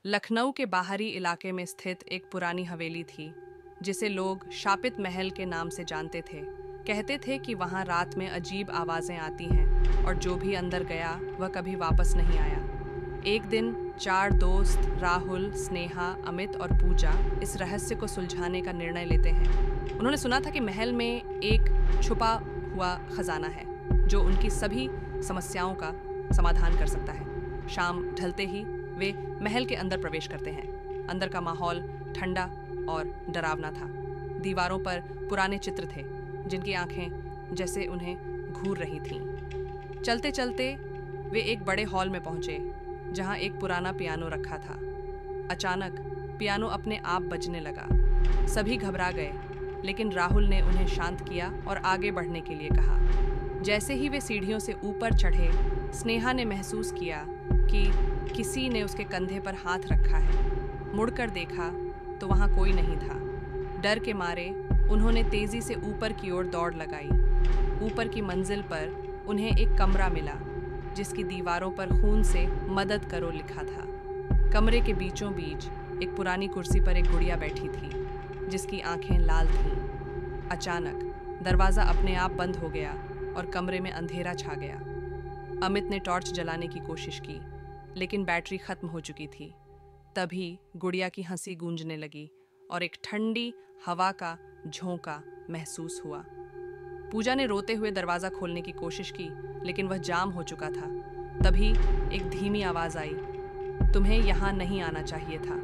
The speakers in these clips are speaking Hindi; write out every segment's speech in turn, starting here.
लखनऊ के बाहरी इलाके में स्थित एक पुरानी हवेली थी, जिसे लोग शापित महल के नाम से जानते थे। कहते थे कि वहाँ रात में अजीब आवाज़ें आती हैं और जो भी अंदर गया वह कभी वापस नहीं आया। एक दिन 4 दोस्त राहुल, स्नेहा, अमित और पूजा इस रहस्य को सुलझाने का निर्णय लेते हैं। उन्होंने सुना था कि महल में एक छुपा हुआ खजाना है जो उनकी सभी समस्याओं का समाधान कर सकता है। शाम ढलते ही वे महल के अंदर प्रवेश करते हैं। अंदर का माहौल ठंडा और डरावना था। दीवारों पर पुराने चित्र थे जिनकी आंखें जैसे उन्हें घूर रही थीं। चलते चलते वे एक बड़े हॉल में पहुंचे जहां एक पुराना पियानो रखा था। अचानक पियानो अपने आप बजने लगा। सभी घबरा गए, लेकिन राहुल ने उन्हें शांत किया और आगे बढ़ने के लिए कहा। जैसे ही वे सीढ़ियों से ऊपर चढ़े, स्नेहा ने महसूस किया कि किसी ने उसके कंधे पर हाथ रखा है। मुड़कर देखा तो वहां कोई नहीं था। डर के मारे उन्होंने तेजी से ऊपर की ओर दौड़ लगाई। ऊपर की मंजिल पर उन्हें एक कमरा मिला जिसकी दीवारों पर खून से मदद करो लिखा था। कमरे के बीचों बीच एक पुरानी कुर्सी पर एक गुड़िया बैठी थी जिसकी आंखें लाल थीं। अचानक दरवाज़ा अपने आप बंद हो गया और कमरे में अंधेरा छा गया। अमित ने टॉर्च जलाने की कोशिश की, लेकिन बैटरी खत्म हो चुकी थी। तभी गुड़िया की हंसी गूंजने लगी और एक ठंडी हवा का झोंका महसूस हुआ। पूजा ने रोते हुए दरवाज़ा खोलने की कोशिश की, लेकिन वह जाम हो चुका था। तभी एक धीमी आवाज़ आई, तुम्हें यहाँ नहीं आना चाहिए था।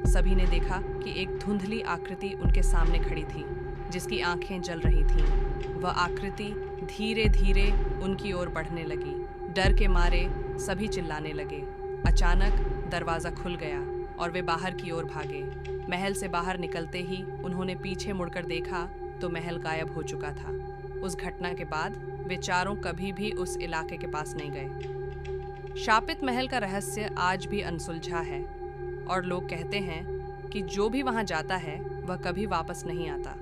सभी ने देखा कि एक धुंधली आकृति उनके सामने खड़ी थी जिसकी आंखें जल रही थीं। वह आकृति धीरे धीरे उनकी ओर बढ़ने लगी। डर के मारे सभी चिल्लाने लगे। अचानक दरवाज़ा खुल गया और वे बाहर की ओर भागे। महल से बाहर निकलते ही उन्होंने पीछे मुड़कर देखा तो महल गायब हो चुका था। उस घटना के बाद वे चारों कभी भी उस इलाके के पास नहीं गए। शापित महल का रहस्य आज भी अनसुलझा है और लोग कहते हैं कि जो भी वहां जाता है वह कभी वापस नहीं आता।